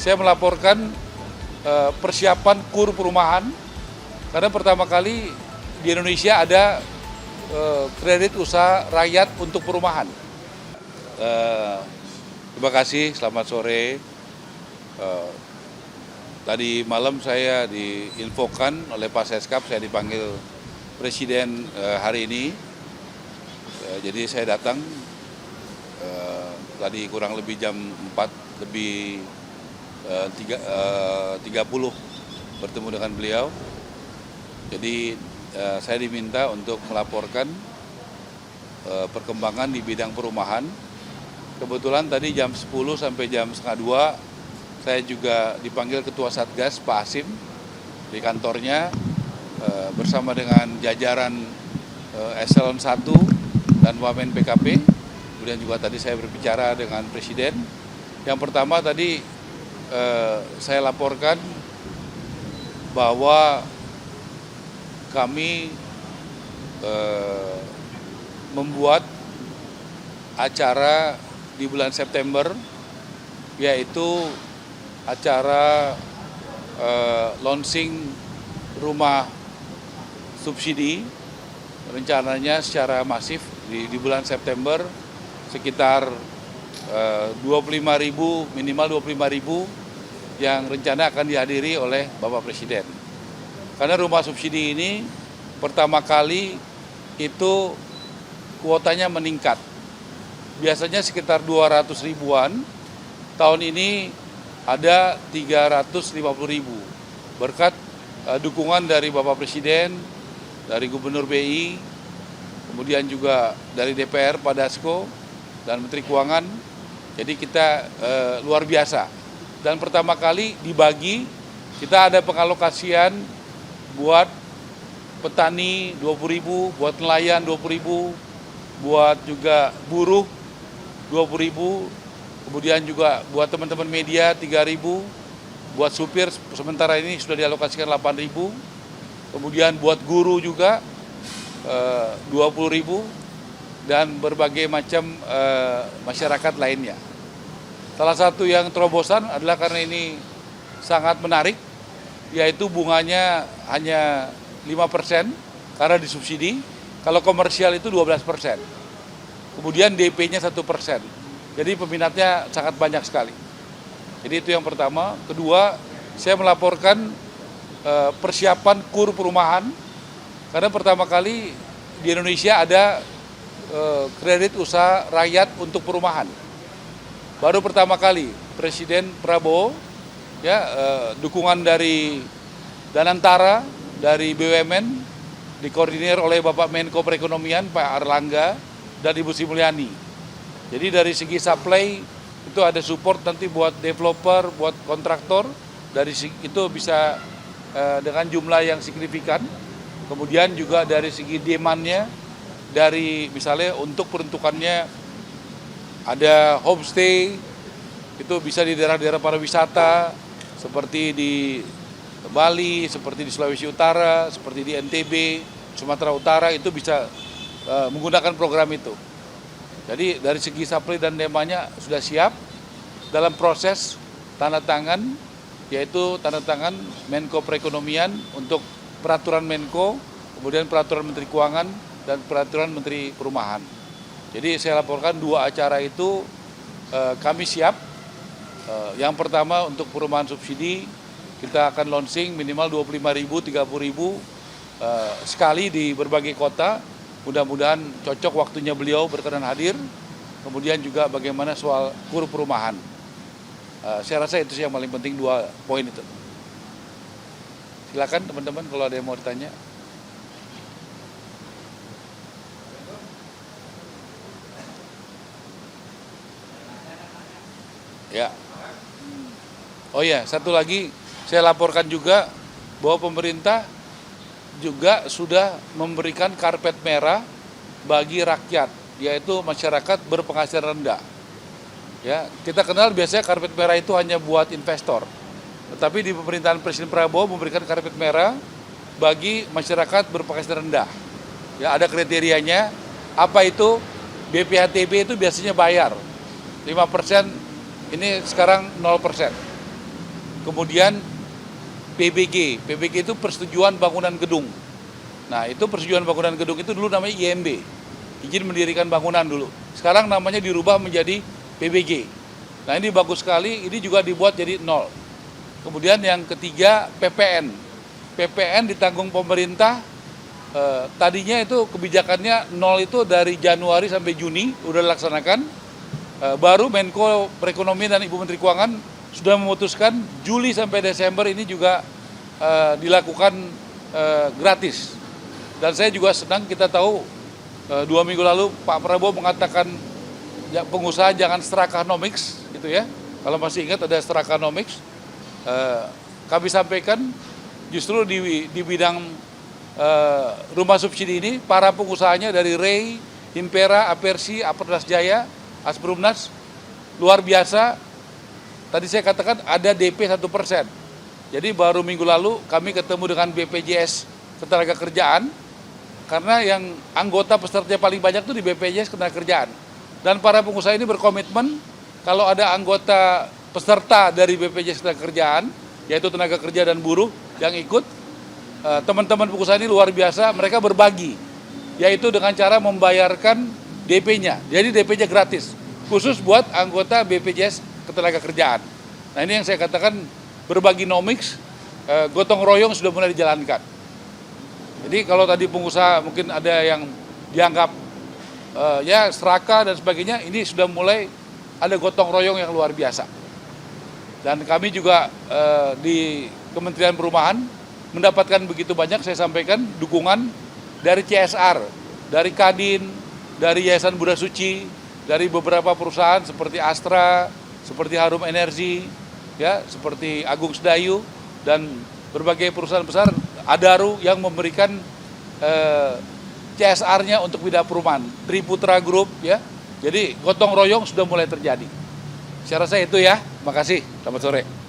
saya melaporkan persiapan KUR perumahan, karena pertama kali di Indonesia ada kredit usaha rakyat untuk perumahan. Terima kasih, selamat sore. Tadi malam saya diinfokan oleh Pak Seskap, saya dipanggil Presiden hari ini. Jadi saya datang tadi kurang lebih jam 4 lebih 30 bertemu dengan beliau. Jadi saya diminta untuk melaporkan perkembangan di bidang perumahan. Kebetulan tadi jam 10 sampai jam setengah 2 saya juga dipanggil Ketua Satgas Pak Asim di kantornya bersama dengan jajaran Eselon 1 dan Wamen PKP. Kemudian juga tadi saya berbicara dengan Presiden. Yang pertama tadi saya laporkan bahwa kami membuat acara di bulan September, yaitu acara launching rumah subsidi, rencananya secara masif di bulan September sekitar 25.000, minimal 25.000 yang rencana akan dihadiri oleh Bapak Presiden. Karena rumah subsidi ini pertama kali itu kuotanya meningkat. Biasanya sekitar 200 ribuan, tahun ini ada 350.000. Berkat dukungan dari Bapak Presiden, dari Gubernur BI, kemudian juga dari DPR, Pak Dasko, dan Menteri Keuangan. Jadi kita luar biasa. Dan pertama kali dibagi, kita ada pengalokasian buat petani 20.000, buat nelayan 20.000, buat juga buruh 20.000, kemudian juga buat teman-teman media 3.000, buat supir sementara ini sudah dialokasikan 8.000, kemudian buat guru juga 20.000, dan berbagai macam masyarakat lainnya. Salah satu yang terobosan adalah karena ini sangat menarik, yaitu bunganya hanya 5% karena disubsidi, kalau komersial itu 12%. Kemudian DP-nya 1%. Jadi peminatnya sangat banyak sekali. Jadi itu yang pertama. Kedua, saya melaporkan persiapan KUR perumahan, karena pertama kali di Indonesia ada kredit usaha rakyat untuk perumahan. Baru pertama kali Presiden Prabowo, dukungan dari Danantara, dari BUMN, dikoordinir oleh Bapak Menko Perekonomian Pak Erlangga dan Ibu Sri Mulyani. Jadi dari segi supply itu ada support nanti buat developer, buat kontraktor, dari itu bisa dengan jumlah yang signifikan. Kemudian juga dari segi demand-nya, dari misalnya untuk peruntukannya ada homestay, itu bisa di daerah-daerah pariwisata seperti di Bali, seperti di Sulawesi Utara, seperti di NTB, Sumatera Utara, itu bisa menggunakan program itu. Jadi dari segi supply dan demand-nya sudah siap, dalam proses tanda tangan, yaitu tanda tangan Menko Perekonomian untuk peraturan Menko, kemudian peraturan Menteri Keuangan, dan peraturan Menteri Perumahan. Jadi saya laporkan dua acara itu kami siap. Yang pertama untuk perumahan subsidi, kita akan launching minimal 25.000, 30.000 sekali di berbagai kota. Mudah-mudahan cocok waktunya beliau berkenan hadir. Kemudian juga bagaimana soal KUR perumahan. Saya rasa itu yang paling penting, dua poin itu. Silakan teman-teman kalau ada yang mau ditanya. Ya. Oh ya, satu lagi saya laporkan juga bahwa pemerintah juga sudah memberikan karpet merah bagi rakyat, yaitu masyarakat berpenghasilan rendah. Ya, kita kenal biasanya karpet merah itu hanya buat investor. Tetapi di pemerintahan Presiden Prabowo memberikan karpet merah bagi masyarakat berpenghasilan rendah. Ya, ada kriterianya. Apa itu? BPHTB itu biasanya bayar 5%, ini sekarang 0%. kemudian PBG itu persetujuan bangunan gedung. Nah, itu persetujuan bangunan gedung itu dulu namanya IMB, izin mendirikan bangunan dulu. Sekarang namanya dirubah menjadi PBG. Nah, ini bagus sekali, ini juga dibuat jadi 0. Kemudian yang ketiga PPN. PPN ditanggung pemerintah, tadinya itu kebijakannya 0 itu dari Januari sampai Juni udah dilaksanakan. Baru Menko Perekonomian dan Ibu Menteri Keuangan sudah memutuskan Juli sampai Desember ini juga dilakukan gratis. Dan saya juga senang, kita tahu 2 minggu lalu Pak Prabowo mengatakan ya, pengusaha jangan Strakanomics gitu ya. Kalau masih ingat ada Strakanomics. Kami sampaikan justru di bidang rumah subsidi ini para pengusahanya dari Ray, Impera, Apersi, Aperdas Jaya, Asperumnas luar biasa. Tadi saya katakan ada DP 1%. Jadi baru minggu lalu kami ketemu dengan BPJS Ketenagakerjaan, karena yang anggota peserta paling banyak itu di BPJS Ketenagakerjaan. Dan para pengusaha ini berkomitmen kalau ada anggota peserta dari BPJS Ketenagakerjaan, yaitu tenaga kerja dan buruh yang ikut, teman-teman pengusaha ini luar biasa, mereka berbagi, yaitu dengan cara membayarkan DP-nya. Jadi DP-nya gratis, khusus buat anggota BPJS Ketenagakerjaan. Nah, ini yang saya katakan berbagi nomics, gotong royong sudah mulai dijalankan. Jadi kalau tadi pengusaha mungkin ada yang dianggap ya serakah dan sebagainya, ini sudah mulai ada gotong royong yang luar biasa. Dan kami juga di Kementerian Perumahan mendapatkan begitu banyak, saya sampaikan, dukungan dari CSR, dari Kadin, dari Yayasan Buddha Suci, dari beberapa perusahaan seperti Astra, seperti Harum Energi, ya, seperti Agung Sedayu, dan berbagai perusahaan besar, Adaru yang memberikan CSR-nya untuk bidang perumahan, Triputra Group, ya. Jadi gotong royong sudah mulai terjadi. Saya rasa itu ya. Terima kasih. Selamat sore.